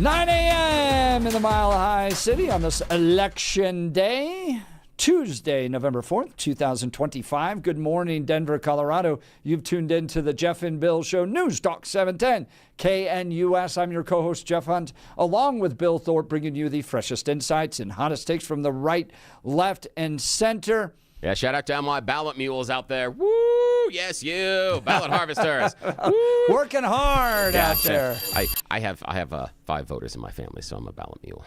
9 a.m. in the Mile High City on this election day, Tuesday, November 4th, 2025. Good morning, Denver, Colorado. You've tuned in to the Jeff and Bill Show, News Talk 710, KNUS. I'm your co-host, Jeff Hunt, along with Bill Thorpe, bringing you the freshest insights and hottest takes from the right, left, and center. Yeah, shout out to all my ballot mules out there. Woo! Yes, you ballot harvesters. Woo! Working hard out there. I have 5 voters in my family, so I'm a ballot mule.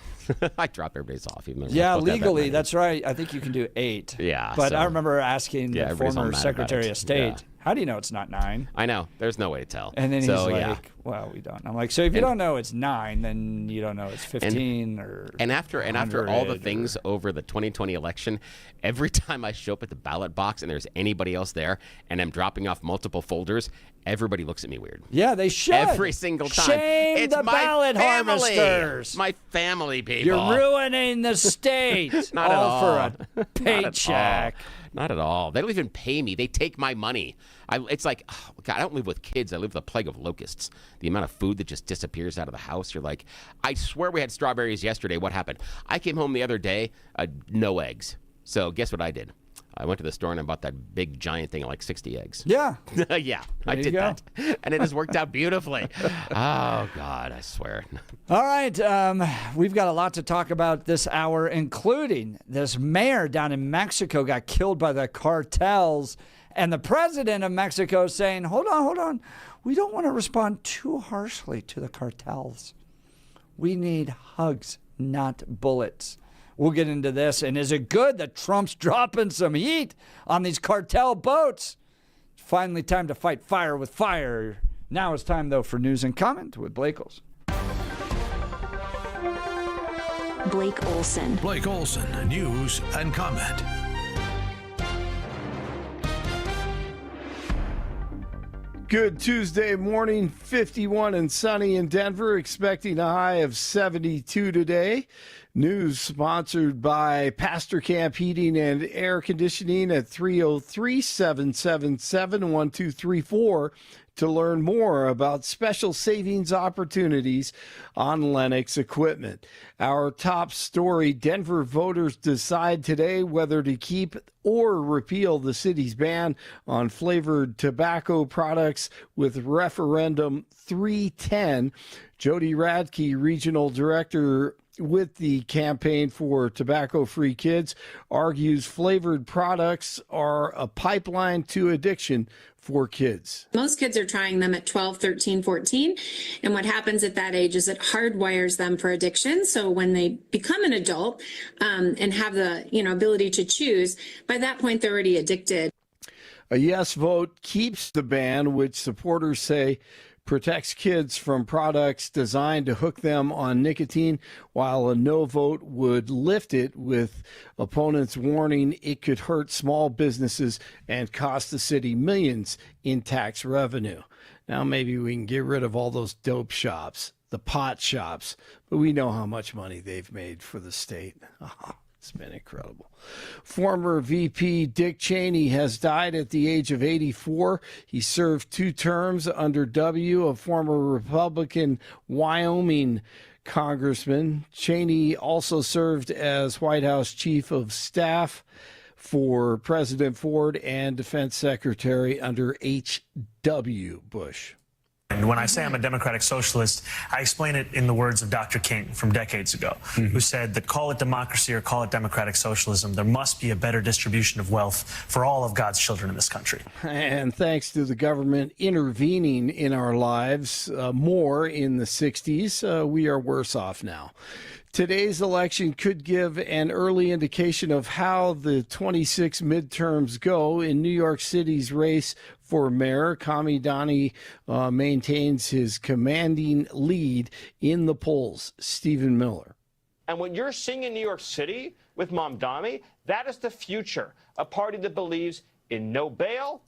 I drop everybody's off. Even yeah, legally, that's right. I think you can do 8. Yeah, but so, I remember asking the former Secretary of State, how do you know it's not 9? I know. There's no way to tell. And then he's like, well, we don't. I'm like, so if you don't know it's 9, then you don't know it's 15 and after all the things over the 2020 election, every time I show up at the ballot box and there's anybody else there and I'm dropping off multiple folders, everybody looks at me weird. Yeah, they should. Every single time. Shame it's the my ballot family. harvesters. My family, people. You're ruining the state. Not at all. For a paycheck. Not at all. They don't even pay me. They take my money. It's like, oh, God, I don't live with kids. I live with a plague of locusts. The amount of food that just disappears out of the house. You're like, I swear we had strawberries yesterday. What happened? I came home the other day, no eggs. So guess what I did? I went to the store and I bought that big giant thing of like 60 eggs. Yeah. Yeah, I did that. And it has worked out beautifully. Oh, God, I swear. All right. We've got a lot to talk about this hour, including this mayor down in Mexico got killed by the cartels. And the president of Mexico saying, hold on. We don't want to respond too harshly to the cartels. We need hugs, not bullets. We'll get into this. And is it good that Trump's dropping some heat on these cartel boats? It's finally time to fight fire with fire. Now it's time, though, for news and comment with Blake Olson. Blake Olson. Blake Olson, news and comment. Good Tuesday morning, 51 and sunny in Denver, expecting a high of 72 today. News sponsored by Pastor Camp Heating and Air Conditioning at 303-777-1234 to learn more about special savings opportunities on Lennox equipment. Our top story, Denver voters decide today whether to keep or repeal the city's ban on flavored tobacco products with referendum 310. Jody Radke, regional director with the Campaign for Tobacco-Free Kids, argues flavored products are a pipeline to addiction for kids. Most kids are trying them at 12, 13, 14. And what happens at that age is it hardwires them for addiction. So when they become an adult and have the ability to choose, by that point, they're already addicted. A yes vote keeps the ban, which supporters say protects kids from products designed to hook them on nicotine, while a no vote would lift it, with opponents warning it could hurt small businesses and cost the city millions in tax revenue. Now maybe we can get rid of all those dope shops, the pot shops, but we know how much money they've made for the state. It's been incredible. Former VP Dick Cheney has died at the age of 84. He served 2 terms under W, a former Republican Wyoming congressman. Cheney also served as White House Chief of Staff for President Ford and Defense Secretary under H.W. Bush. And when I say I'm a democratic socialist, I explain it in the words of Dr. King from decades ago, who said that call it democracy or call it democratic socialism, there must be a better distribution of wealth for all of God's children in this country. And thanks to the government intervening in our lives more in the 60s, we are worse off now. Today's election could give an early indication of how the 26 midterms go. In New York City's race for mayor, Kamidani maintains his commanding lead in the polls. Stephen Miller. And what you're seeing in New York City with Mamdani, that is the future. A party that believes in no bail,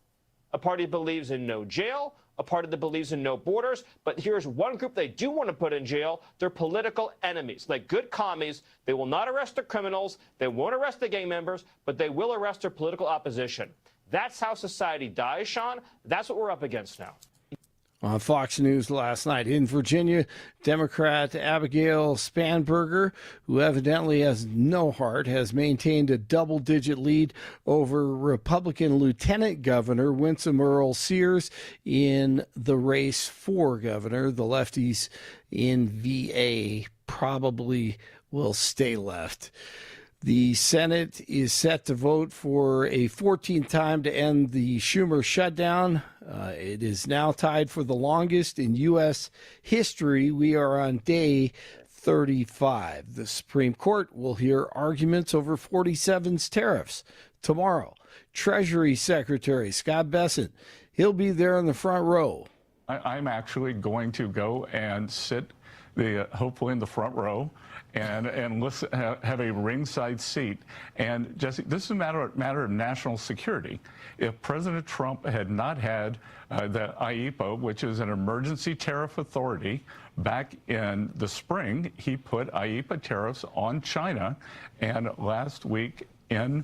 a party that believes in no jail, a party that believes in no borders. But here's one group they do want to put in jail. They're political enemies. Like good commies, they will not arrest the criminals. They won't arrest the gang members, but they will arrest their political opposition. That's how society dies, Sean. That's what we're up against now. On Fox News last night. In Virginia, Democrat Abigail Spanberger, who evidently has no heart, has maintained a double-digit lead over Republican Lieutenant Governor Winsome Earl Sears in the race for governor. The lefties in VA probably will stay left. The Senate is set to vote for a 14th time to end the Schumer shutdown. It is now tied for the longest in U.S. history. We are on day 35. The Supreme Court will hear arguments over 47's tariffs tomorrow. Treasury Secretary Scott Bessent, he'll be there in the front row. I'm actually going to go and sit hopefully in the front row and listen, have a ringside seat. And Jesse, this is a matter of national security. If President Trump had not had the IEEPA, which is an emergency tariff authority, back in the spring, he put IEEPA tariffs on China. And last week in,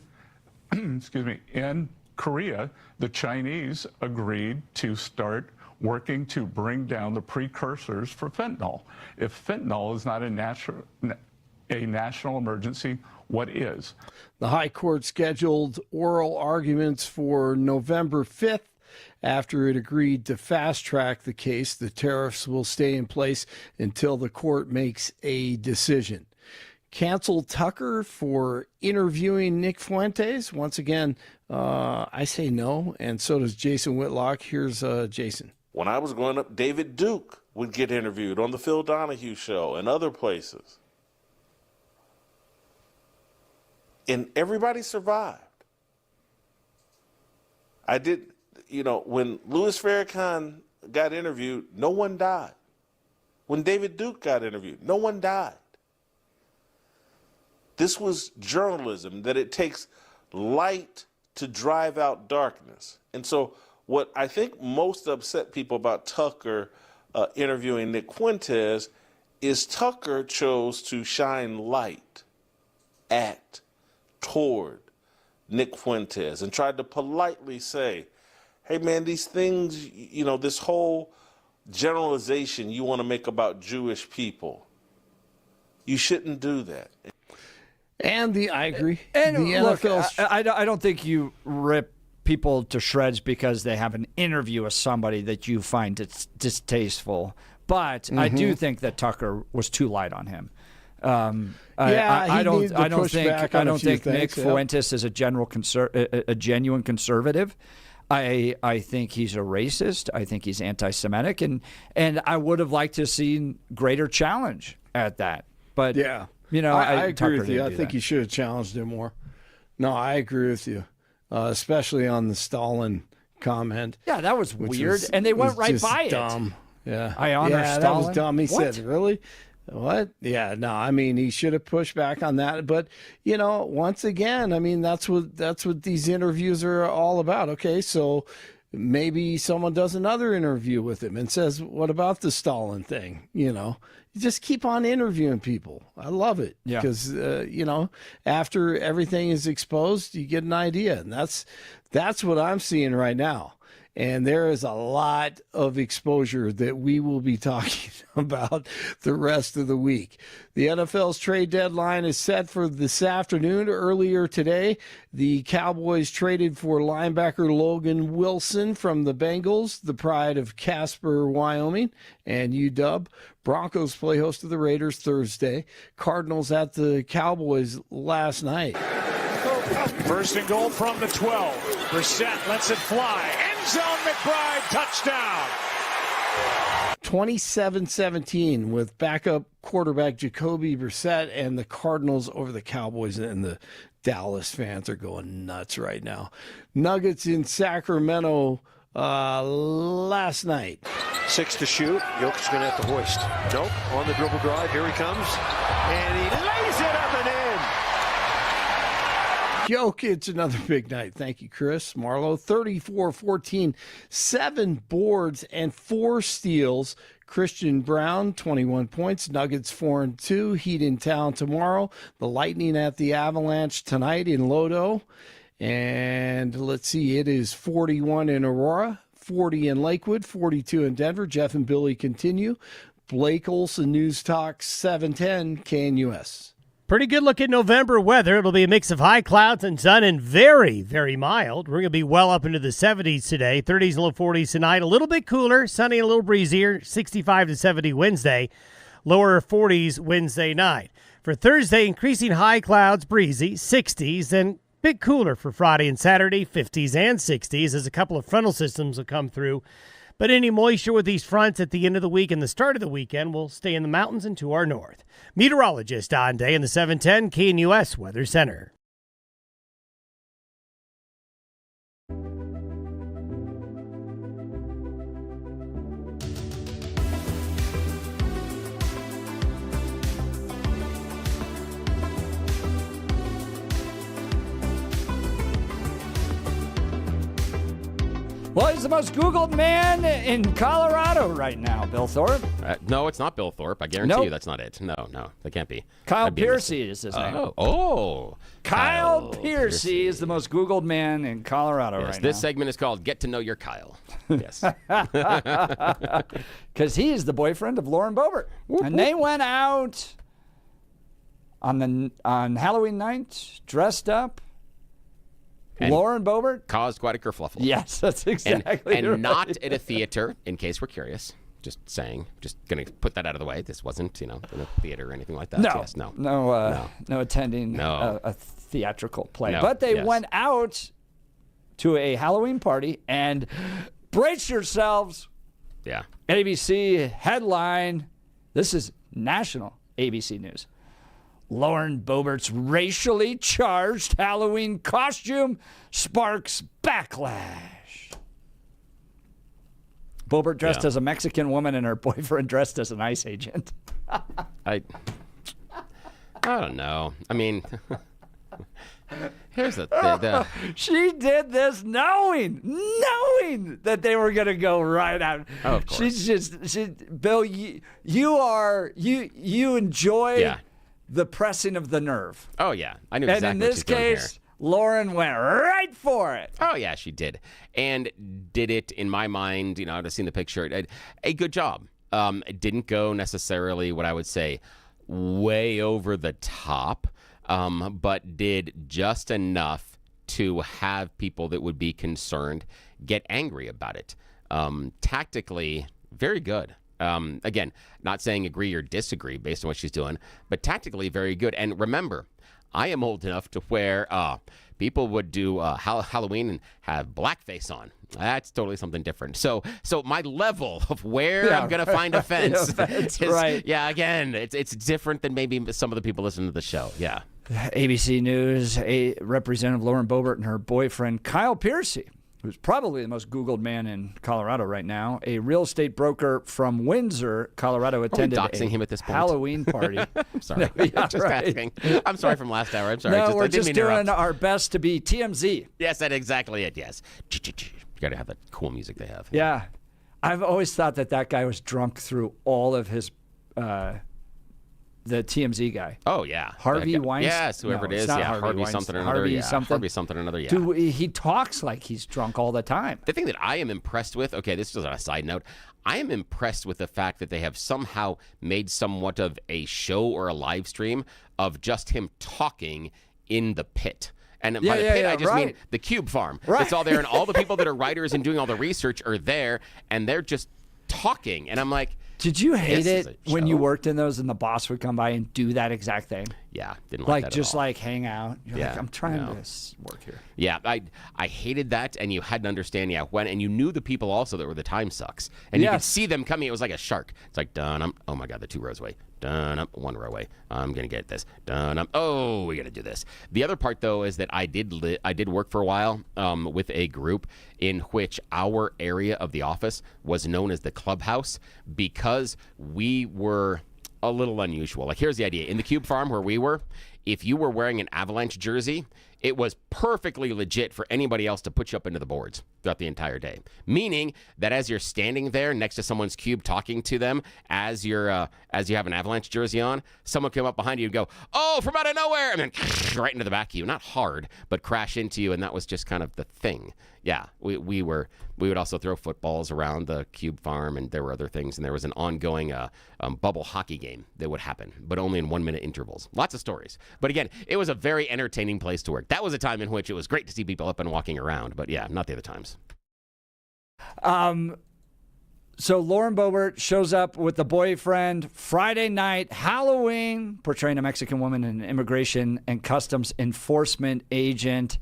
in Korea, the Chinese agreed to start working to bring down the precursors for fentanyl. If fentanyl is not a national emergency, what is? The High Court scheduled oral arguments for November 5th. After it agreed to fast-track the case, the tariffs will stay in place until the court makes a decision. Cancel Tucker for interviewing Nick Fuentes? Once again, I say no, and so does Jason Whitlock. Here's Jason. When I was growing up, David Duke would get interviewed on the Phil Donahue Show and other places. And everybody survived. When Louis Farrakhan got interviewed, no one died. When David Duke got interviewed, no one died. This was journalism, that it takes light to drive out darkness. And so what I think most upset people about Tucker interviewing Nick Fuentes is Tucker chose to shine light toward Nick Fuentes and tried to politely say, hey man, these things, this whole generalization you want to make about Jewish people, you shouldn't do that. And I agree. And the look, NFL's... I don't think you rip people to shreds because they have an interview with somebody that you find distasteful. But I do think that Tucker was too light on him. I don't think Nick Fuentes is a genuine conservative. I think he's a racist. I think he's anti-Semitic, and I would have liked to have seen greater challenge at that. But yeah, I agree with you. I think he should have challenged him more. No, I agree with you, especially on the Stalin comment. Yeah, that was weird, and they went right by dumb. it. Yeah, I honor Stalin. That was dumb. He What? said, "Really? What? Yeah, no. I mean, he should have pushed back on that. But once again, I mean, that's what these interviews are all about. Okay, so maybe someone does another interview with him and says, "What about the Stalin thing?" You just keep on interviewing people. I love it because after everything is exposed, you get an idea, and that's what I'm seeing right now. And there is a lot of exposure that we will be talking about the rest of the week. The NFL's trade deadline is set for this afternoon. Earlier today, the Cowboys traded for linebacker Logan Wilson from the Bengals, the pride of Casper, Wyoming, and UW. Broncos play host to the Raiders Thursday. Cardinals at the Cowboys last night. First and goal from the 12. Brissett lets it fly. End zone, McBride, touchdown. 27-17 with backup quarterback Jacoby Brissett and the Cardinals over the Cowboys, and the Dallas fans are going nuts right now. Nuggets in Sacramento last night. 6 to shoot. Jokic's going to have to hoist. Nope. On the dribble drive. Here he comes. And he lays it up and in. Jokic, another big night. Thank you, Chris Marlowe. 34-14, 7 boards and 4 steals. Christian Brown, 21 points. Nuggets 4-2. Heat in town tomorrow. The Lightning at the Avalanche tonight in Lodo. And let's see, it is 41 in Aurora, 40 in Lakewood, 42 in Denver. Jeff and Billy continue. Blake Olson, News Talk 710 KNUS. Pretty good look at November weather. It'll be a mix of high clouds and sun and very, very mild. We're going to be well up into the 70s today, 30s and low 40s tonight. A little bit cooler, sunny and a little breezier, 65 to 70 Wednesday, lower 40s Wednesday night. For Thursday, increasing high clouds, breezy, 60s, and a bit cooler for Friday and Saturday, 50s and 60s, as a couple of frontal systems will come through. But any moisture with these fronts at the end of the week and the start of the weekend will stay in the mountains and to our north. Meteorologist Don Day in the 710 KNUS Weather Center. Well, he's the most Googled man in Colorado right now, Bill Thorpe. No, it's not Bill Thorpe. I guarantee you that's not it. No, that can't be. Kyle Piercy is his name. Kyle Piercy is the most Googled man in Colorado right now. This segment is called Get to Know Your Kyle. Yes. Because he is the boyfriend of Lauren Boebert. And they went out on Halloween night, dressed up. And Lauren Boebert caused quite a kerfluffle. Yes, that's exactly and right. not at a theater, in case we're curious. Just saying. Just going to put that out of the way. This wasn't, in a theater or anything like that. No, yes, no attending a theatrical play. No, but they went out to a Halloween party, and brace yourselves. Yeah. ABC headline. This is national ABC News. Lauren Boebert's racially charged Halloween costume sparks backlash. Boebert dressed as a Mexican woman and her boyfriend dressed as an ICE agent. I don't know. I mean, here's the She did this knowing that they were going to go right out. Oh, of course. Bill, you enjoy the pressing of the nerve. Oh, yeah. I knew exactly and in what this she's doing here. case, Lauren went right for it. Oh, yeah, she did. And did it, in my mind, I've seen the picture, a good job. It didn't go necessarily what I would say way over the top, but did just enough to have people that would be concerned get angry about it. Tactically, very good. Again, not saying agree or disagree based on what she's doing, but tactically very good. And remember, I am old enough to where people would do Halloween and have blackface on. That's totally something different. So my level of where I'm going to find offense is, right. Yeah, again, it's different than maybe some of the people listening to the show. Yeah. ABC News, Representative Lauren Boebert and her boyfriend Kyle Piercy, who's probably the most Googled man in Colorado right now, a real estate broker from Windsor, Colorado, attended doxing him at this point? Halloween party. I'm sorry. Asking. I'm sorry from last hour. I'm sorry. No, we're I didn't just mean to doing interrupt. our best to be TMZ. Yes, that's exactly it. Yes. You got to have that cool music they have. Yeah. I've always thought that guy was drunk through all of his, the TMZ guy. Oh, yeah. Harvey Weinstein? Yes, whoever No, it it's is. not Yeah, Harvey Harvey something or Weinstein. another. Harvey Yeah, something. Harvey something or another. Yeah. Dude, he talks like he's drunk all the time. The thing that I am impressed with, okay, this is on a side note, I am impressed with the fact that they have somehow made somewhat of a show or a live stream of just him talking in the pit. And by the pit, I just mean the Cube Farm. Right. It's all there, and all the people that are writers and doing all the research are there, and they're just talking. And I'm like, did you hate this is it a when you show? worked in those and the boss would come by and do that exact thing? Yeah, didn't like that at all. Like hang out. You're Yeah, like, I'm trying no. to work here. Yeah, I hated that, and you had to understand, and you knew the people also that were the time sucks, and you could see them coming. It was like a shark. It's like, done. Oh my God, they're 2 rows away. Done. I'm 1 row away. I'm gonna get this. Done. We gotta do this. The other part though is that I did work for a while with a group in which our area of the office was known as the clubhouse because we were a little unusual. Like, here's the idea. In the Cube Farm where we were, if you were wearing an Avalanche jersey, it was perfectly legit for anybody else to put you up into the boards throughout the entire day. Meaning that as you're standing there next to someone's cube talking to them as you have an Avalanche jersey on, someone came up behind you and go, "Oh, from out of nowhere," and then right into the back of you. Not hard, but crash into you, and that was just kind of the thing. Yeah, we would also throw footballs around the cube farm, and there were other things, and there was an ongoing bubble hockey game that would happen, but only in 1 minute intervals. Lots of stories. But again, it was a very entertaining place to work. That was a time in which it was great to see people up and walking around, but yeah, not the other times. So Lauren Boebert shows up with the boyfriend Friday night, Halloween, portraying a Mexican woman, an immigration and customs enforcement agent.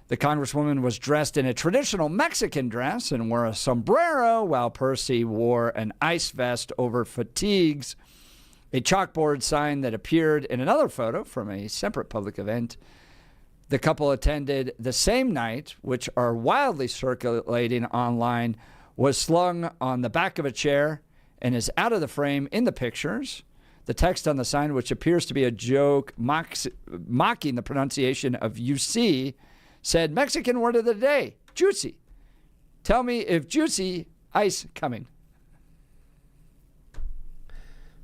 The Congresswoman was dressed in a traditional Mexican dress and wore a sombrero, while Percy wore an ice vest over fatigues. A chalkboard sign that appeared in another photo from a separate public event the couple attended the same night, which are wildly circulating online, was slung on the back of a chair and is out of the frame in the pictures. The text on the sign, which appears to be a joke mocking the pronunciation of UC, said, "Mexican word of the day, juicy. Tell me if juicy ice coming."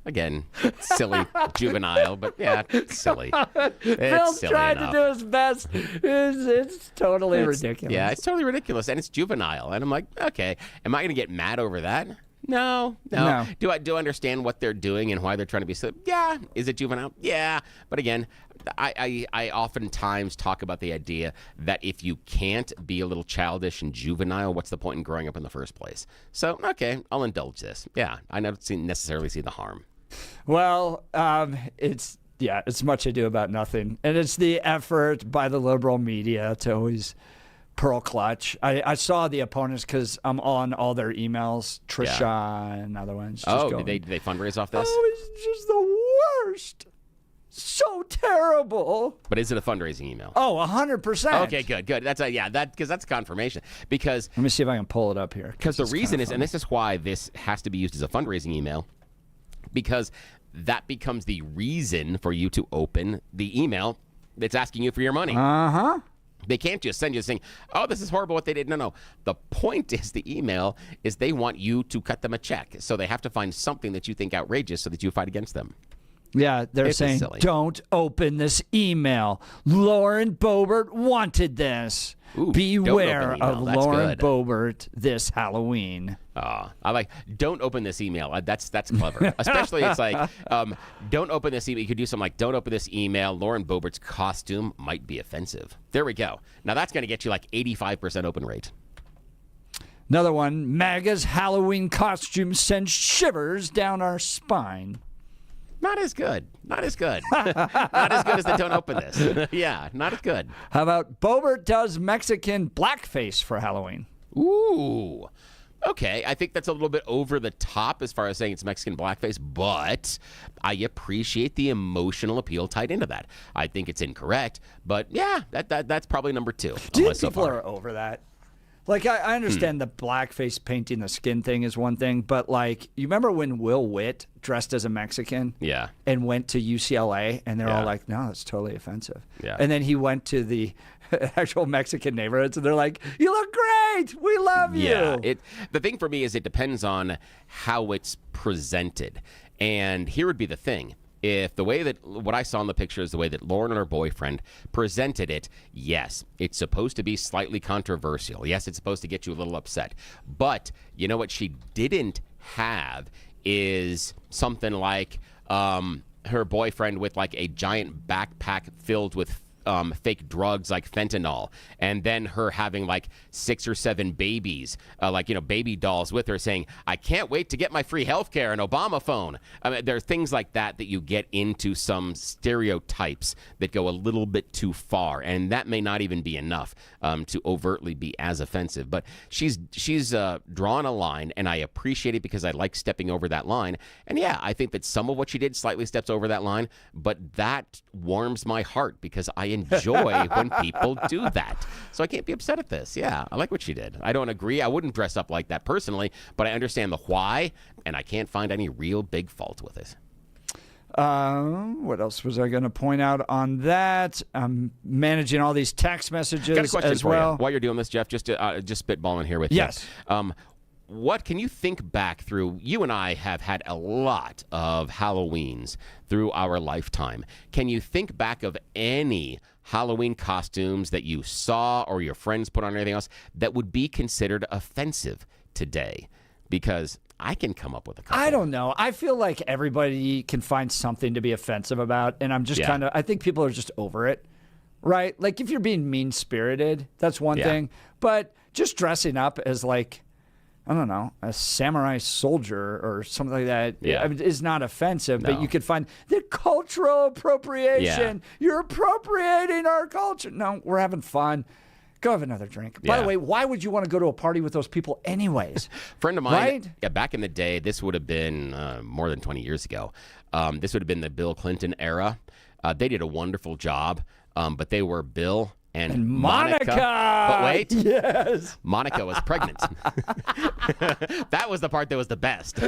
Again, silly, juvenile, but yeah, silly. Bill's trying to do his best. It's totally ridiculous. Yeah, it's totally ridiculous, and it's juvenile. And I'm like, okay, am I going to get mad over that? No. Do I understand what they're doing and why they're trying to be silly? Yeah. Is it juvenile? Yeah. But again, I oftentimes talk about the idea that if you can't be a little childish and juvenile, what's the point in growing up in the first place? So, okay, I'll indulge this. Yeah, I don't necessarily see the harm. Well, it's much ado about nothing. And it's the effort by the liberal media to always pearl clutch. I saw the opponents because I'm on all their emails, Trisha and other ones. Did they fundraise off this? Oh, it's just the worst. So terrible. But is it a fundraising email? Oh, 100%. Okay, good. That's because that's confirmation. Because let me see if I can pull it up here. Because the reason is, and this is why this has to be used as a fundraising email, because that becomes the reason for you to open the email that's asking you for your money. They can't just send you saying, "Oh, this is horrible what they did." No. The point is the email is they want you to cut them a check. So they have to find something that you think outrageous so that you fight against them. Yeah, they're saying, "Don't open this email. Lauren Boebert wanted this. Ooh, beware of Lauren Boebert this Halloween." I like, "Don't open this email." That's clever. Especially it's like, "Don't open this email." You could do something like, "Don't open this email. Lauren Boebert's costume might be offensive." There we go. Now that's going to get you like 85% open rate. Another one, MAGA's Halloween costume sends shivers down our spine. Not as good. Not as good. Not as good as the "don't open this." Yeah, not as good. How about Boebert does Mexican blackface for Halloween? Ooh. Okay, I think that's a little bit over the top as far as saying it's Mexican blackface, but I appreciate the emotional appeal tied into that. I think it's incorrect, but yeah, that's probably number 2. Do you think people are over that? Like, I understand the blackface painting the skin thing is one thing, but, like, you remember when Will Witt dressed as a Mexican? Yeah. And went to UCLA, and they're all like, "No, that's totally offensive." Yeah. And then he went to the actual Mexican neighborhoods, and they're like, "You look great! We love you!" Yeah. The thing for me is it depends on how it's presented. And here would be the thing. If the way that what I saw in the picture is the way that Lauren and her boyfriend presented it, yes, it's supposed to be slightly controversial. Yes, it's supposed to get you a little upset. But you know what she didn't have is something like her boyfriend with like a giant backpack filled with fake drugs like fentanyl, and then her having like 6 or 7 babies, baby dolls with her saying, "I can't wait to get my free health care and Obama phone." I mean, there are things like that you get into some stereotypes that go a little bit too far, and that may not even be enough to overtly be as offensive. But she's drawn a line, and I appreciate it because I like stepping over that line. And yeah, I think that some of what she did slightly steps over that line, but that warms my heart because I enjoy when people do that. So I can't be upset at this. Yeah, I like what she did. I don't agree. I wouldn't dress up like that personally, but I understand the why, and I can't find any real big fault with it. What else was I going to point out on that? I'm managing all these text messages Got a question as for well. you. While you're doing this, Jeff, just spitballing here with Yes. you. What can you think back through? You and I have had a lot of Halloweens through our lifetime. Can you think back of any Halloween costumes that you saw or your friends put on or anything else that would be considered offensive today? Because I can come up with a couple. I don't know. I feel like everybody can find something to be offensive about, and I'm just I think people are just over it, right? Like if you're being mean-spirited, that's one thing, but just dressing up as like, I don't know, a samurai soldier or something like that is not offensive, but you could find the cultural appropriation. You're appropriating our culture. No, we're having fun. Go have another drink. By the way, why would you want to go to a party with those people anyways? Friend of mine, right? Back in the day, this would have been more than 20 years ago. This would have been the Bill Clinton era. They did a wonderful job, but they were Bill and Monica. But wait. Yes. Monica was pregnant. That was the part that was the best.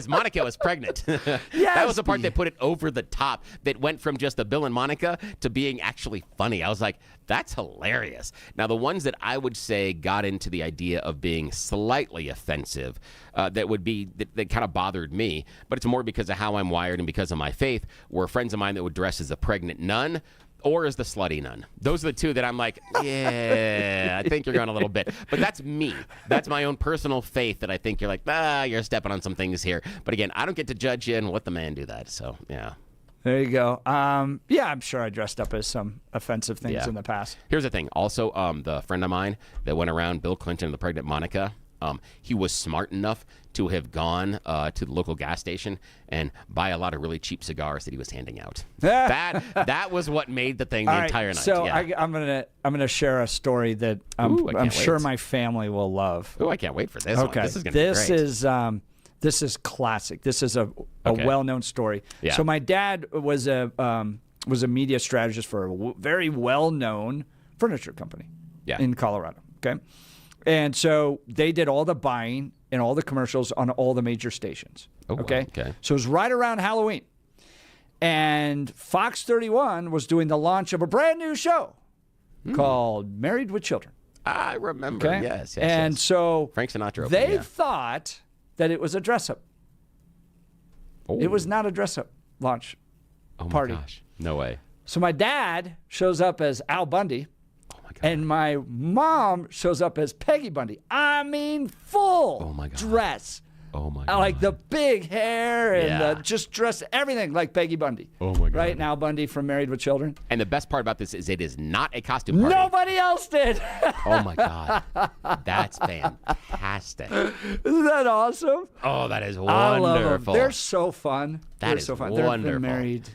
Monica was pregnant. Yes. That was the part that put it over the top, that went from just a Bill and Monica to being actually funny. I was like, that's hilarious. Now, the ones that I would say got into the idea of being slightly offensive, that kind of bothered me, but it's more because of how I'm wired and because of my faith, were friends of mine that would dress as a pregnant nun or as the slutty nun. Those are the two that I'm like, yeah, I think you're going a little bit. But that's me. That's my own personal faith that I think you're like, you're stepping on some things here. But again, I don't get to judge you and let the man do that. So, yeah. There you go. Yeah, I'm sure I dressed up as some offensive things in the past. Here's the thing. Also, the friend of mine that went around Bill Clinton and the pregnant Monica, he was smart enough to have gone to the local gas station and buy a lot of really cheap cigars that he was handing out. that was what made the thing the entire night. So I'm gonna share a story that I'm sure my family will love. Oh, I can't wait for this one. This is gonna be great. This is classic. This is a well-known story. Yeah. So my dad was a media strategist for a very well-known furniture company in Colorado. Okay. And so they did all the buying and all the commercials on all the major stations. Okay. So it was right around Halloween. And Fox 31 was doing the launch of a brand new show called Married with Children. I remember. Okay? Yes. And so Frank Sinatra. They thought that it was a dress-up. Oh. It was not a dress-up launch party. Oh, my gosh. No way. So my dad shows up as Al Bundy. And my mom shows up as Peggy Bundy. I mean, full dress. Oh, my God. Like the big hair and the just dress, everything like Peggy Bundy. Oh, my God. Right now, Bundy from Married with Children. And the best part about this is it is not a costume party. Nobody else did. Oh, my God. That's fantastic. Isn't that awesome? Oh, that is I love them. wonderful. They're so fun. That is so fun. wonderful. They've been married,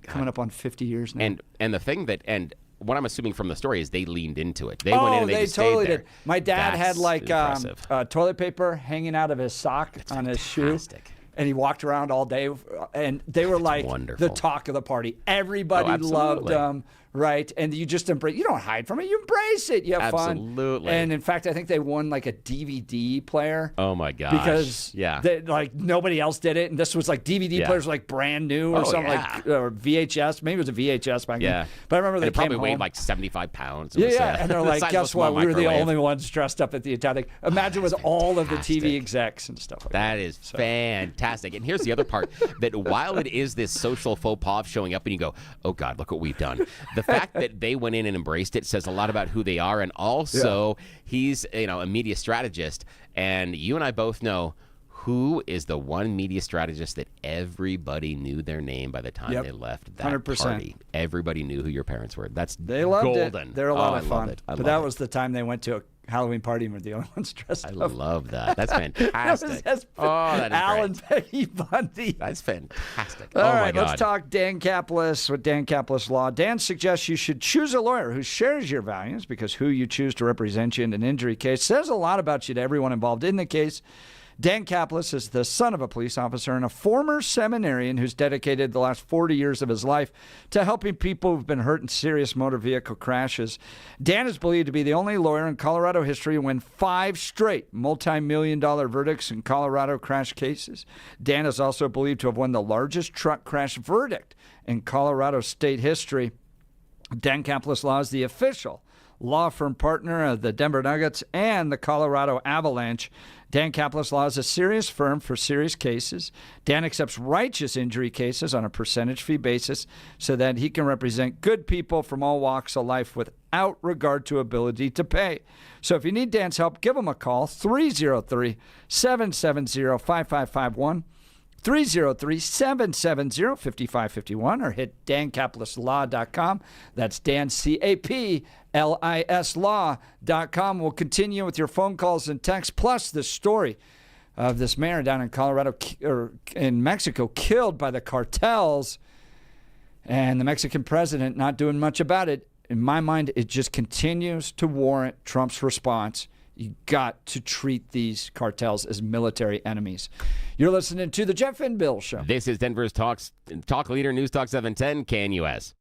coming up on 50 years now. And the thing that, and what I'm assuming from the story is they leaned into it. They went in and they just totally stayed there. did. My dad had like impressive. toilet paper hanging out of his sock on his shoe. And he walked around all day, and they were like the talk of the party. Everybody loved them, right? And you just embrace. You don't hide from it. You embrace it. You have fun. Absolutely. And in fact, I think they won like a DVD player. Oh my gosh! Because like nobody else did it, and this was like DVD players were like brand new or something like or VHS. Maybe it was a VHS back then. But I remember they probably came weighed home. like 75 pounds. And they're like, guess what? We were the only ones dressed up at the Italian. Imagine with all of the TV execs and stuff like that. That is fantastic. And here's the other part, that while it is this social faux pas of showing up and you go, oh God, look what we've done. The fact that they went in and embraced it says a lot about who they are. And also he's, a media strategist. And you and I both know who is the one media strategist that everybody knew their name by the time they left that 100%. party. Everybody knew who your parents were. They loved golden. It. They're a lot of fun. But that was the time they went to a Halloween party and were the only ones dressed up. I love that. That's fantastic. That is Al and Peggy Bundy. That's fantastic. All my right, God. let's talk Dan Caplis with Dan Caplis Law. Dan suggests you should choose a lawyer who shares your values because who you choose to represent you in an injury case says a lot about you to everyone involved in the case. Dan Kaplis is the son of a police officer and a former seminarian who's dedicated the last 40 years of his life to helping people who've been hurt in serious motor vehicle crashes. Dan is believed to be the only lawyer in Colorado history to win 5 straight multi-million-dollar verdicts in Colorado crash cases. Dan is also believed to have won the largest truck crash verdict in Colorado state history. Dan Kaplis Law is the official law firm partner of the Denver Nuggets and the Colorado Avalanche. Dan Kaplis Law is a serious firm for serious cases. Dan accepts righteous injury cases on a percentage fee basis so that he can represent good people from all walks of life without regard to ability to pay. So if you need Dan's help, give him a call, 303-770-5551. 303-770-5551 or hit dankaplislaw.com. That's Dan, C-A-P-L-I-S law.com. We'll continue with your phone calls and texts, plus the story of this mayor down in Colorado, or in Mexico, killed by the cartels, and the Mexican president not doing much about it. In my mind, it just continues to warrant Trump's response. You got to treat these cartels as military enemies. You're listening to the Jeff and Bill Show. This is Denver's talk leader, News Talk 710, KNUS.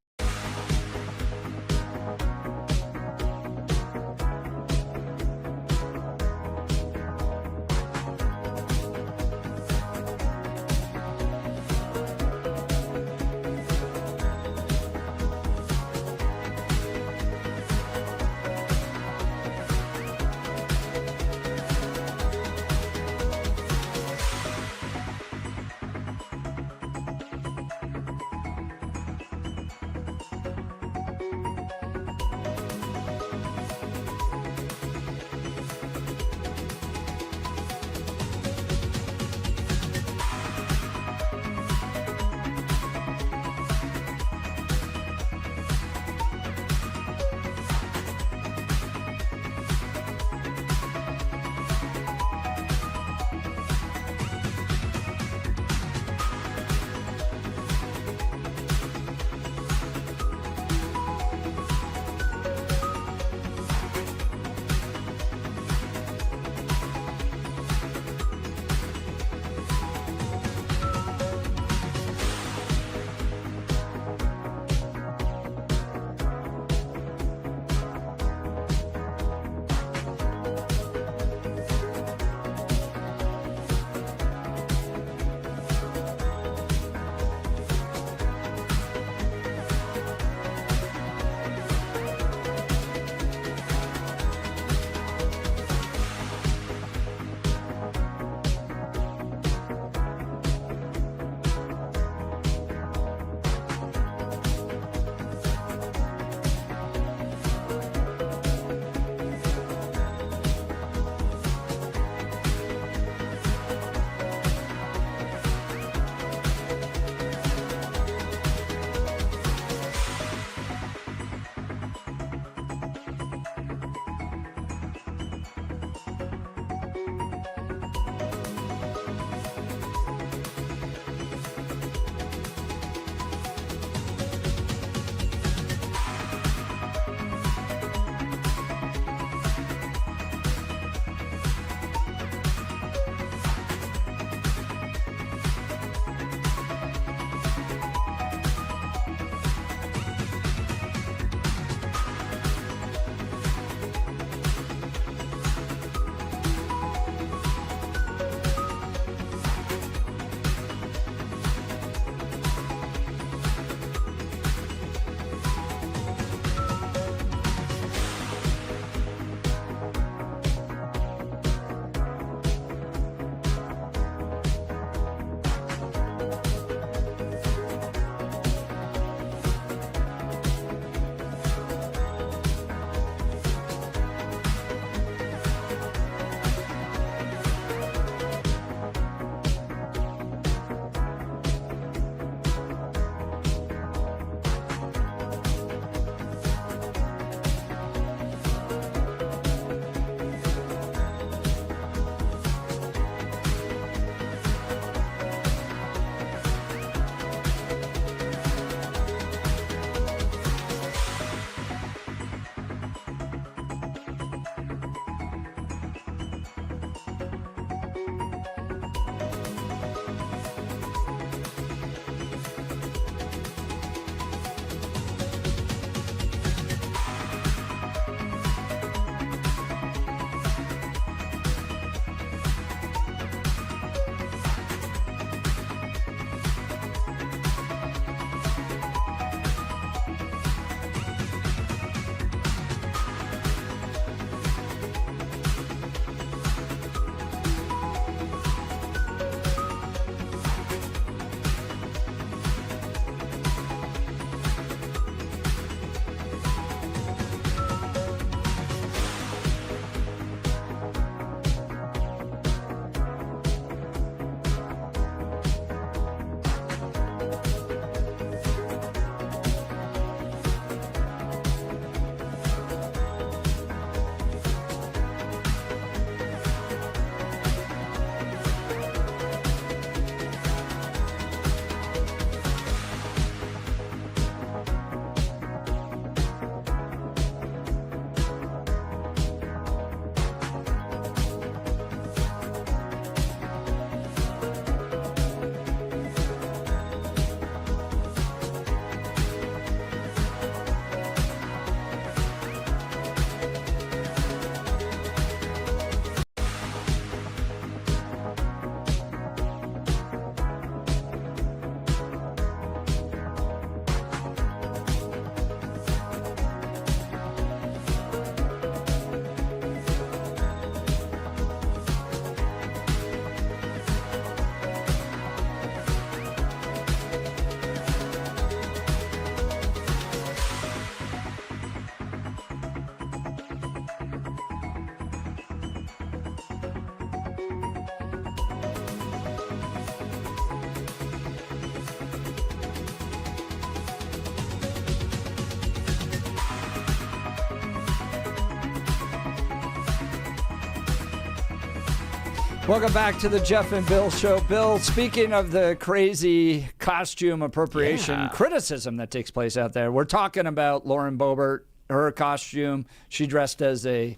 Welcome back to the Jeff and Bill Show. Bill, speaking of the crazy costume appropriation criticism that takes place out there, we're talking about Lauren Boebert, her costume. She dressed as a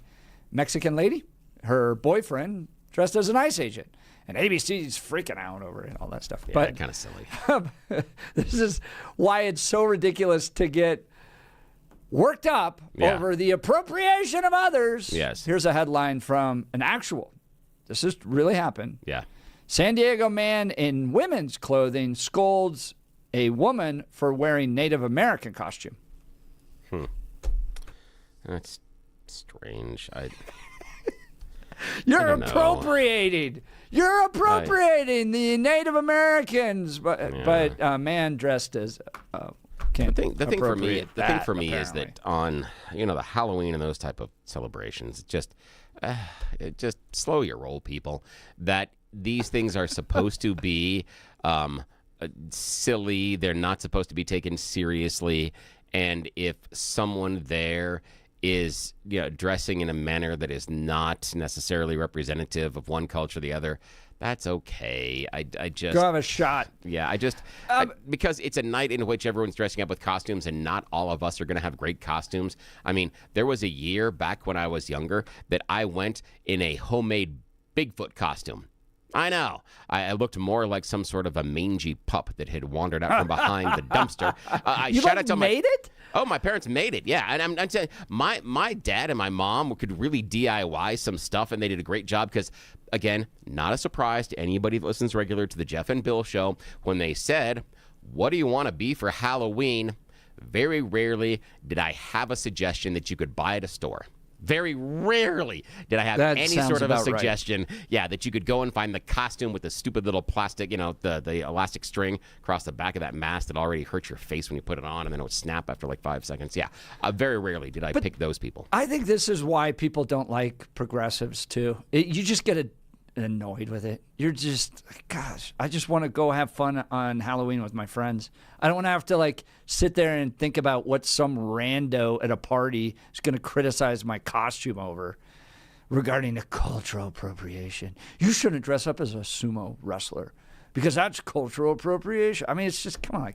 Mexican lady. Her boyfriend dressed as an ICE agent. And ABC's freaking out over it and all that stuff. Yeah, but kind of silly. This is why it's so ridiculous to get worked up over the appropriation of others. Yes. Here's a headline from an actual. This has really happened. Yeah. San Diego man in women's clothing scolds a woman for wearing Native American costume. That's strange. You're appropriating. You're appropriating the Native Americans, but a man dressed as can't. The thing for me apparently. is that on the Halloween and those type of celebrations, just slow your roll, people. That these things are supposed to be silly. They're not supposed to be taken seriously. And if someone there is dressing in a manner that is not necessarily representative of one culture or the other, that's okay. I just go have a shot. Yeah, because it's a night in which everyone's dressing up with costumes, and not all of us are going to have great costumes. I mean, there was a year back when I was younger that I went in a homemade Bigfoot costume. I know. I looked more like some sort of a mangy pup that had wandered out from behind the dumpster. You made it? Oh, my parents made it, yeah. And I'm telling you, my dad and my mom could really DIY some stuff, and they did a great job because, again, not a surprise to anybody that listens regular to the Jeff and Bill Show, when they said, what do you want to be for Halloween? Very rarely did I have a suggestion that you could buy at a store. Very rarely did I have any sort of a suggestion, that you could go and find the costume with the stupid little plastic, the elastic string across the back of that mask that already hurt your face when you put it on, and then it would snap after like 5 seconds. Yeah, very rarely did I pick those people. I think this is why people don't like progressives, too. You just get annoyed with it. You're just, gosh, I just want to go have fun on Halloween with my friends. I don't want to have to sit there and think about what some rando at a party is going to criticize my costume over regarding the cultural appropriation. You shouldn't dress up as a sumo wrestler because that's cultural appropriation. I mean, it's just come on.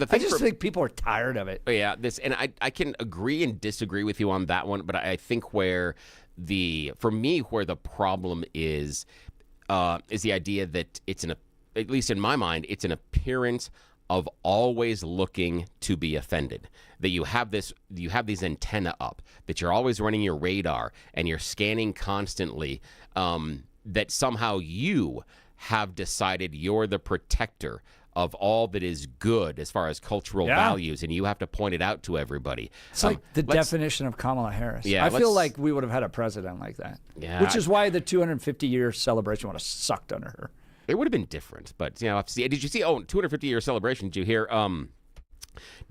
I just think people are tired of it. Yeah, and I can agree and disagree with you on that one, but I think where the problem is the idea that at least in my mind, it's an appearance of always looking to be offended. That you have these antenna up, that you're always running your radar and you're scanning constantly, that somehow you have decided you're the protector of all that is good as far as cultural values, and you have to point it out to everybody. It's like the definition of Kamala Harris. Yeah, I feel like we would have had a president like that. Yeah, which is why the 250-year celebration would have sucked under her. It would have been different, but did you see? 250-year celebration. Did you hear?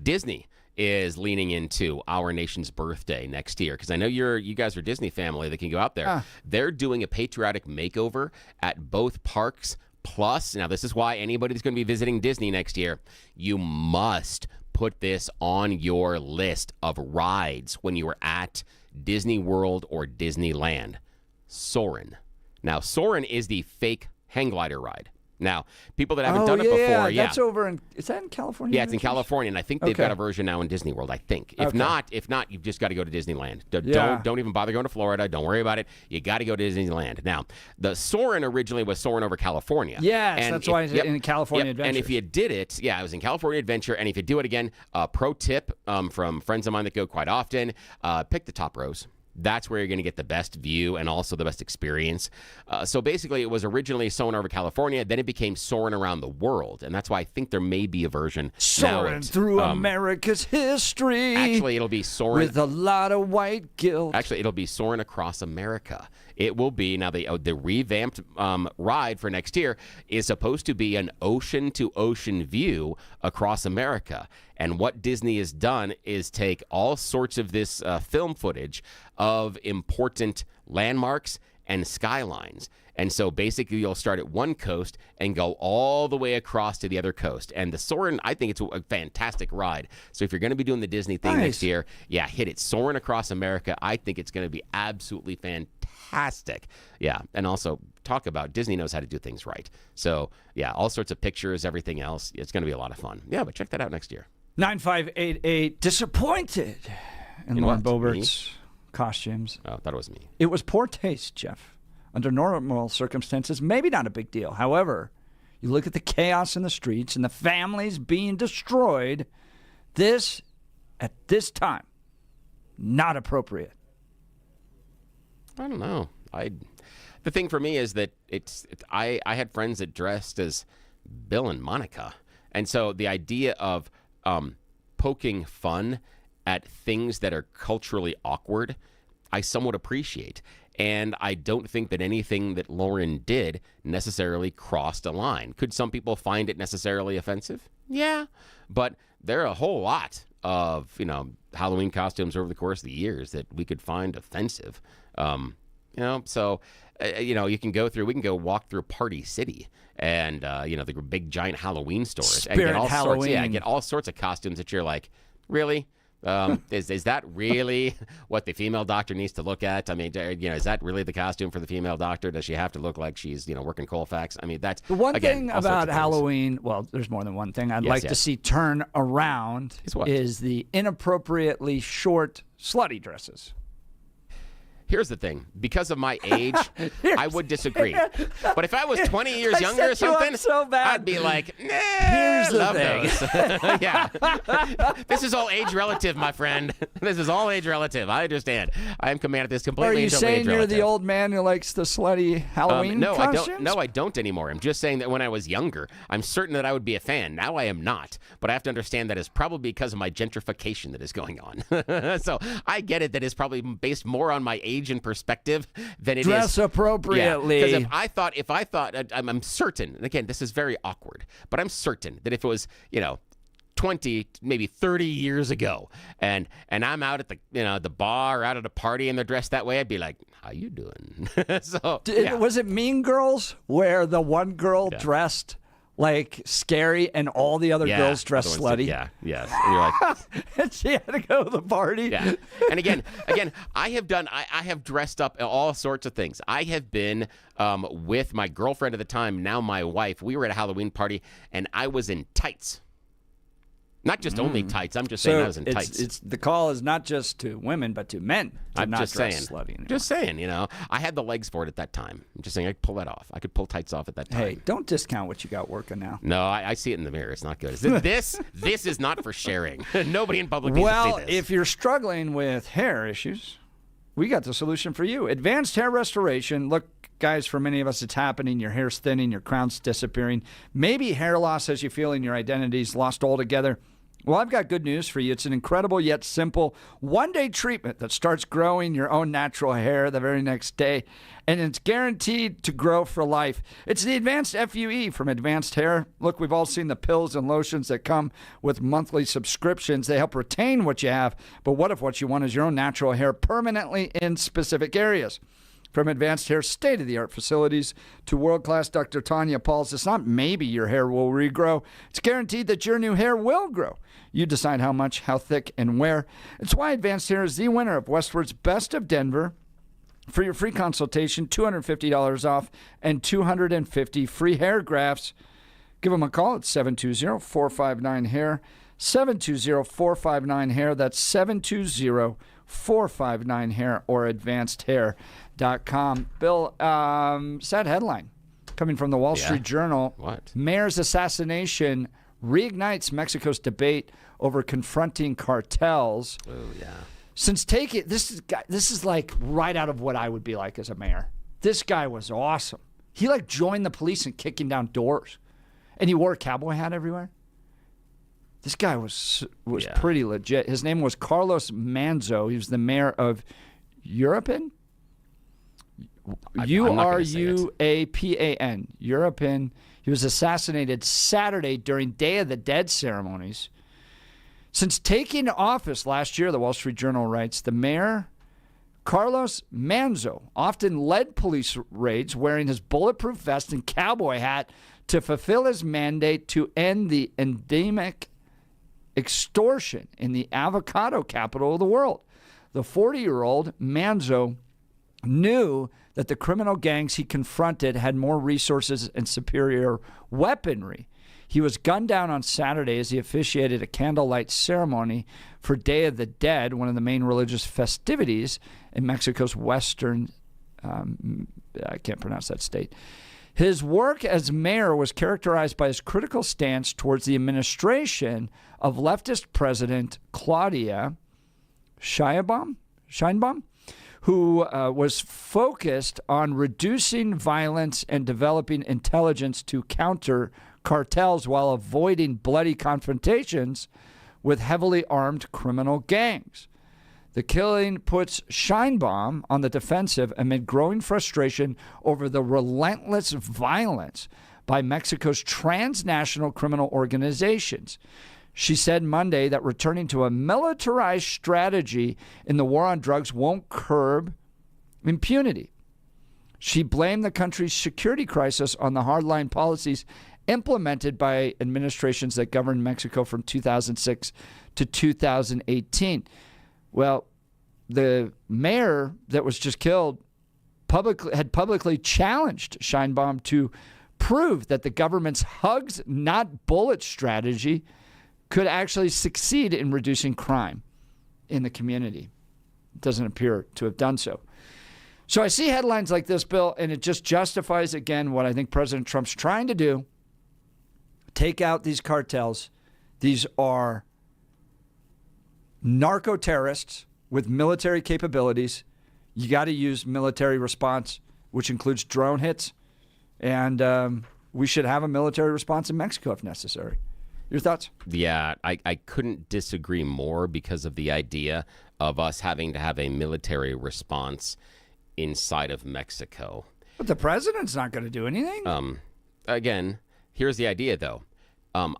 Disney is leaning into our nation's birthday next year, because I know you guys are a Disney family that can go out there. They're doing a patriotic makeover at both parks. Plus, now this is why anybody that's going to be visiting Disney next year, you must put this on your list of rides when you are at Disney World or Disneyland. Soarin'. Now, Soarin' is the fake hang glider ride. Now, people that haven't done it before, that's over is that in California? Yeah, it's in California, and I think they've got a version now in Disney World, I think. If not, you've just got to go to Disneyland. Don't even bother going to Florida. Don't worry about it. You got to go to Disneyland. Now, the Soarin' originally was Soarin' over California. Yes, and that's why it's in California Adventure. And if you did it, it was in California Adventure, and if you do it again, pro tip from friends of mine that go quite often, pick the top rows. That's where you're going to get the best view and also the best experience. So basically, it was originally Soarin' over California. Then it became Soarin' around the world. And that's why I think there may be a version. Soarin' through America's history. Actually, it'll be Soarin' with a lot of white guilt. Actually, it'll be Soarin' across America. It will be, now the revamped ride for next year is supposed to be an ocean-to-ocean view across America. And what Disney has done is take all sorts of this film footage of important landmarks and skylines. And so basically you'll start at one coast and go all the way across to the other coast. And the Soarin', I think it's a fantastic ride. So if you're going to be doing the Disney thing next year, hit it. Soarin' across America, I think it's going to be absolutely fantastic. fantastic. Yeah, and also talk about Disney knows how to do things right. So, yeah, all sorts of pictures, everything else. It's going to be a lot of fun. Yeah, but check that out next year. 9588, disappointed in In Lauren what? Boebert's costumes. Oh, I thought it was me. It was poor taste, Jeff. Under normal circumstances, maybe not a big deal. However, you look at the chaos in the streets and the families being destroyed, at this time, not appropriate. I don't know. The thing for me is that I had friends that dressed as Bill and Monica. And so the idea of poking fun at things that are culturally awkward, I somewhat appreciate. And I don't think that anything that Lauren did necessarily crossed a line. Could some people find it necessarily offensive? Yeah. But there are a whole lot of, Halloween costumes over the course of the years that we could find offensive. So you can go through, we can go walk through Party City and, the big giant Halloween stores. Spirit and get all Halloween. Sorts, yeah, get all sorts of costumes that you're like, really? Is that really what the female doctor needs to look at? I mean, is that really the costume for the female doctor? Does she have to look like she's, working Colfax? I mean, that's The one again, thing all sorts about of things. Halloween, well, there's more than one thing I'd like to yes. see turn around what? is the inappropriately short slutty dresses. Here's the thing. Because of my age, I would disagree. But if I was 20 years younger or set you up something, so bad. I'd be like, Here's the love thing. those. Yeah. This is all age relative, my friend. This is all age relative. I understand. I am coming at this Are completely you and totally saying age you're relative. the old man who likes the slutty Halloween no, costumes? I don't. No, I don't anymore. I'm just saying that when I was younger, I'm certain that I would be a fan. Now I am not. But I have to understand that it's probably because of my gentrification that is going on. So I get it that it's probably based more on my age and perspective than it is. Dress appropriately. Because if I thought, I'm certain, and again, this is very awkward, but I'm certain that if it was, 20, maybe 30 years ago, and I'm out at the bar or out at a party and they're dressed that way, I'd be like, how you doing? Was it Mean Girls where the one girl dressed like scary and all the other girls dressed slutty? Yes. And you're like, and she had to go to the party. yeah. And again, I have dressed up in all sorts of things. I have been with my girlfriend at the time, now my wife. We were at a Halloween party, and I was in tights. Not just only tights. I'm just saying I was in tights. The call is not just to women, but to men. I'm not just dress saying. slutty anymore. Just saying, I had the legs for it at that time. I'm just saying I could pull that off. I could pull tights off at that time. Hey, don't discount what you got working now. No, I see it in the mirror. It's not good. This is not for sharing. Nobody in public needs to see this. If you're struggling with hair issues, we got the solution for you. Advanced hair restoration. Look, guys, for many of us, it's happening. Your hair's thinning, your crown's disappearing. Maybe hair loss as you feel and your identity's lost altogether. Well, I've got good news for you. It's an incredible yet simple one-day treatment that starts growing your own natural hair the very next day, and it's guaranteed to grow for life. It's the Advanced FUE from Advanced Hair. Look, we've all seen the pills and lotions that come with monthly subscriptions. They help retain what you have, but what if what you want is your own natural hair permanently in specific areas? From Advanced Hair state-of-the-art facilities to world-class Dr. Tanya Pauls, it's not maybe your hair will regrow. It's guaranteed that your new hair will grow. You decide how much, how thick, and where. It's why Advanced Hair is the winner of Westward's Best of Denver. For your free consultation, $250 off and 250 free hair grafts. Give them a call at 720-459-HAIR. 720-459-HAIR. That's 720-459-HAIR or advancedhair.com. Bill, sad headline coming from the Wall Street Journal. What? Mayor's assassination reignites Mexico's debate over confronting cartels. Oh, yeah. Since this is like right out of what I would be like as a mayor. This guy was awesome. He joined the police and kicking down doors, and he wore a cowboy hat everywhere. This guy was pretty legit. His name was Carlos Manzo. He was the mayor of Uruapan. Uruapan. Uruapan. He was assassinated Saturday during Day of the Dead ceremonies. Since taking office last year, the Wall Street Journal writes, the mayor, Carlos Manzo, often led police raids wearing his bulletproof vest and cowboy hat to fulfill his mandate to end the endemic extortion in the avocado capital of the world. The 40-year-old Manzo knew that the criminal gangs he confronted had more resources and superior weaponry. He was gunned down on Saturday as he officiated a candlelight ceremony for Day of the Dead, one of the main religious festivities in Mexico's western, I can't pronounce that state. His work as mayor was characterized by his critical stance towards the administration of leftist President Claudia Sheinbaum, who was focused on reducing violence and developing intelligence to counter cartels while avoiding bloody confrontations with heavily armed criminal gangs. The killing puts Sheinbaum on the defensive amid growing frustration over the relentless violence by Mexico's transnational criminal organizations. She said Monday that returning to a militarized strategy in the war on drugs won't curb impunity. She blamed the country's security crisis on the hardline policies implemented by administrations that governed Mexico from 2006 to 2018. Well, the mayor that was just killed had publicly challenged Sheinbaum to prove that the government's hugs, not bullets strategy could actually succeed in reducing crime in the community. It doesn't appear to have done so. So I see headlines like this, Bill, and it just justifies again what I think President Trump's trying to do. Take out these cartels. These are narco-terrorists with military capabilities. You got to use military response, which includes drone hits. And we should have a military response in Mexico if necessary. Your thoughts? Yeah, I couldn't disagree more because of the idea of us having to have a military response inside of Mexico. But the president's not going to do anything. Again, here's the idea, though.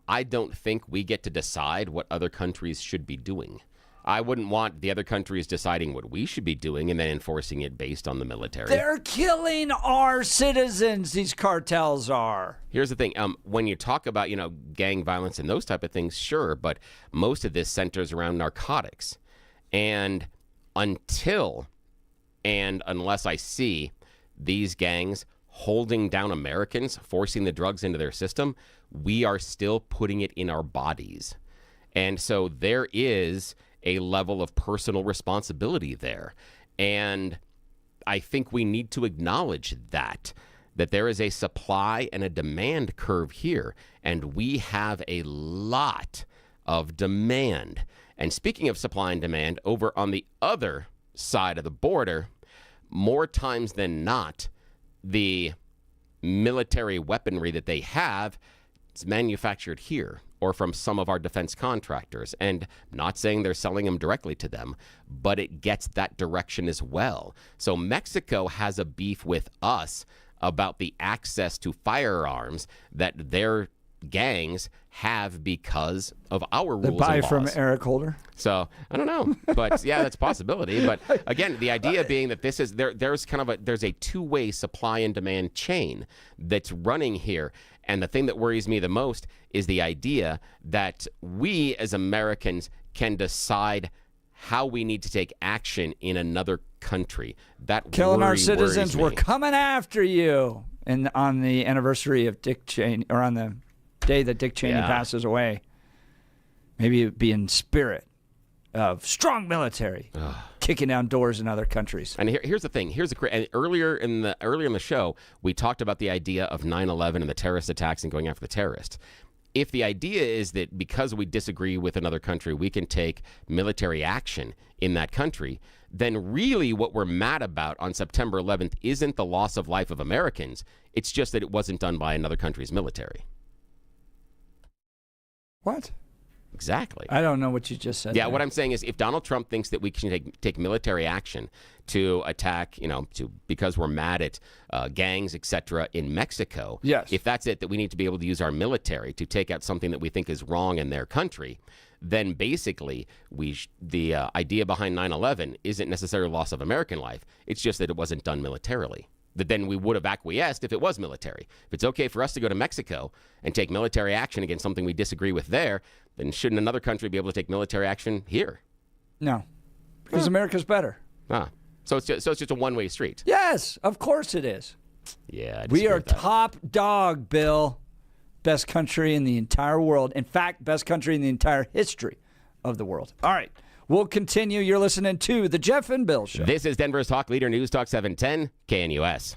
I don't think we get to decide what other countries should be doing. I wouldn't want the other countries deciding what we should be doing and then enforcing it based on the military. They're killing our citizens, these cartels are. Here's the thing. When you talk about, gang violence and those type of things, sure, but most of this centers around narcotics. And unless I see these gangs holding down Americans, forcing the drugs into their system, we are still putting it in our bodies. And so there is a level of personal responsibility there. And I think we need to acknowledge that there is a supply and a demand curve here. And we have a lot of demand. And speaking of supply and demand, over on the other side of the border, more times than not, the military weaponry that they have is manufactured here or from some of our defense contractors. And I'm not saying they're selling them directly to them, but it gets that direction as well. So Mexico has a beef with us about the access to firearms that their gangs have because of our rules and laws. They buy from Eric Holder. So I don't know, but yeah, that's a possibility. But again, the idea being that this is there's a two-way supply and demand chain that's running here. And the thing that worries me the most is the idea that we as Americans can decide how we need to take action in another country. That killing our citizens. We're coming after you. And on the anniversary of Dick Cheney, or on the day that Dick Cheney passes away, maybe it'd be in spirit of strong military kicking down doors in other countries. And here's the thing. And earlier in the show, we talked about the idea of 9/11 and the terrorist attacks and going after the terrorists. If the idea is that because we disagree with another country, we can take military action in that country, then really what we're mad about on September 11th isn't the loss of life of Americans. It's just that it wasn't done by another country's military. What? Exactly. I don't know what you just said. Yeah, there. what I'm saying is if Donald Trump thinks that we can take military action to attack, because we're mad at gangs, etc. in Mexico, yes. If that's it, that we need to be able to use our military to take out something that we think is wrong in their country, then basically the idea behind 9/11 isn't necessarily loss of American life. It's just that it wasn't done militarily. That then we would have acquiesced if it was military. If it's okay for us to go to Mexico and take military action against something we disagree with there, then shouldn't another country be able to take military action here? No, because America's better. So it's just a one-way street. Yes, of course it is. Yeah, I We disagree are with that. top dog, Bill. Best country in the entire world. In fact, best country in the entire history of the world. All right, we'll continue. You're listening to The Jeff and Bill Show. This is Denver's Talk Leader News Talk 710 KNUS.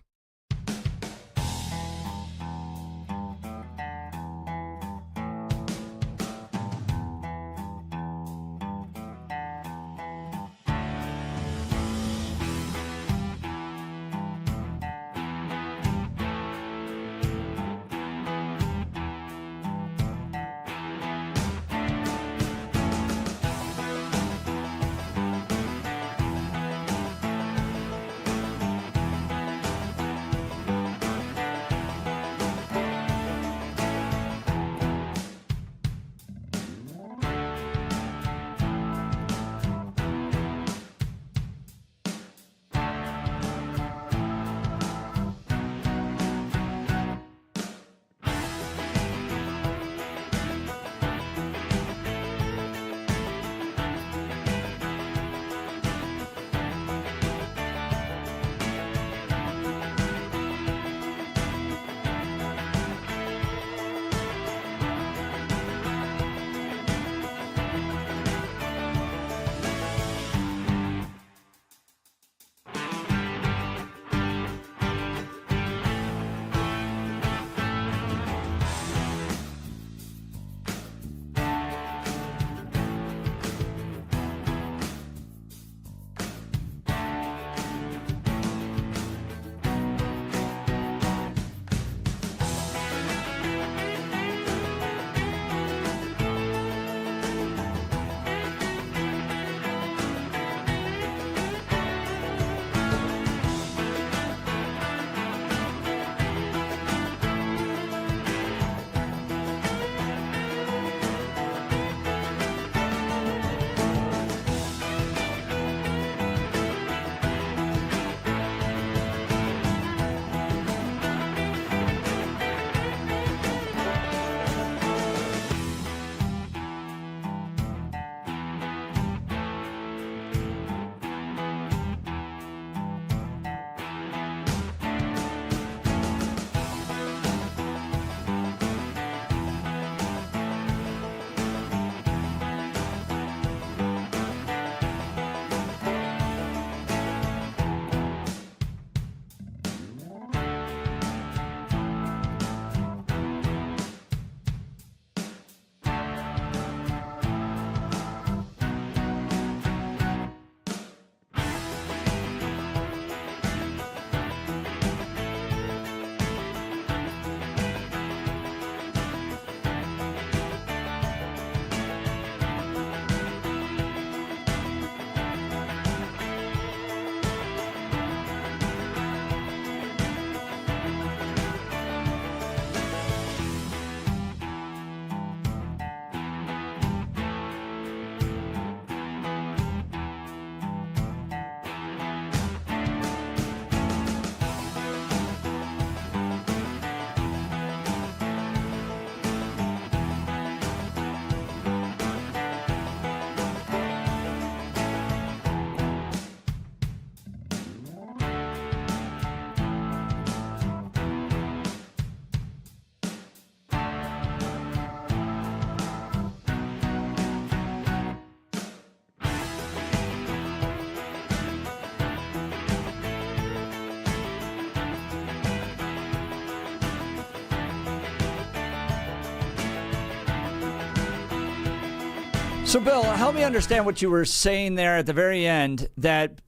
So, Bill, help me understand what you were saying there at the very end, that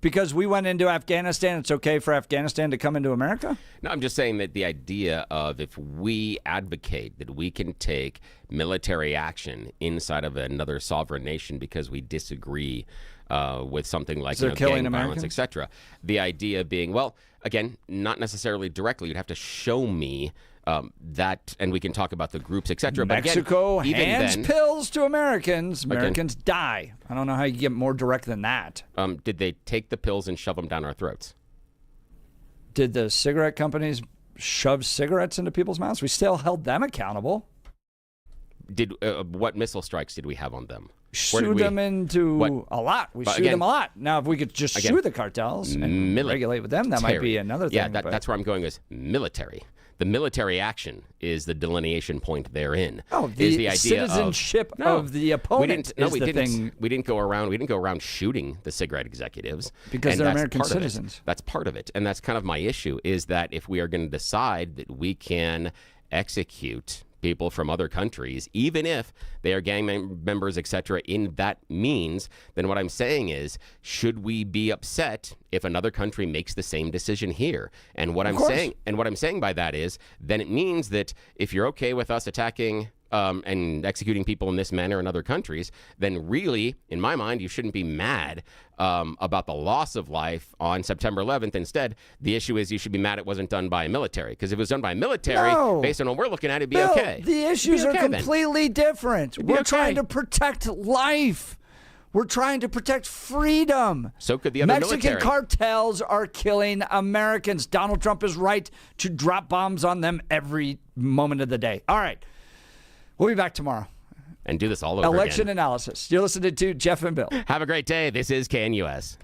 because we went into Afghanistan, it's okay for Afghanistan to come into America? No, I'm just saying that the idea of if we advocate that we can take military action inside of another sovereign nation because we disagree with something like So they're killing gang violence, Americans? etc. The idea being, well, again, not necessarily directly. You'd have to show me that, and we can talk about the groups, etc. Mexico but again, hands even then, pills to Americans. Americans die. I don't know how you get more direct than that. did they take the pills and shove them down our throats? Did the cigarette companies shove cigarettes into people's mouths? We still held them accountable. Did what missile strikes did we have on them? Shoot them into a lot. We shoot them a lot. Now, if we could just shoot the cartels and regulate with them, that might be another thing. Yeah, that's where I'm going is military. The military action is the delineation point therein. Oh, is the idea citizenship of the opponent we didn't go around shooting the cigarette executives because they're American citizens. That's part of it, and that's kind of my issue. Is that if we are going to decide that we can execute people from other countries, even if they are gang members, etc., in that means, then what I'm saying is, should we be upset if another country makes the same decision here? And what I'm saying by that is, then it means that if you're okay with us attacking and executing people in this manner in other countries, then really, in my mind, you shouldn't be mad about the loss of life on September 11th. Instead, the issue is you should be mad it wasn't done by a military. Because if it was done by a military, based on what we're looking at, it'd be okay. The issues are completely different. We're trying to protect life. We're trying to protect freedom. So could the other Mexican cartels are killing Americans. Donald Trump is right to drop bombs on them every moment of the day. All right. We'll be back tomorrow. And do this all over Election analysis. You're listening to Jeff and Bill. Have a great day. This is KNUS.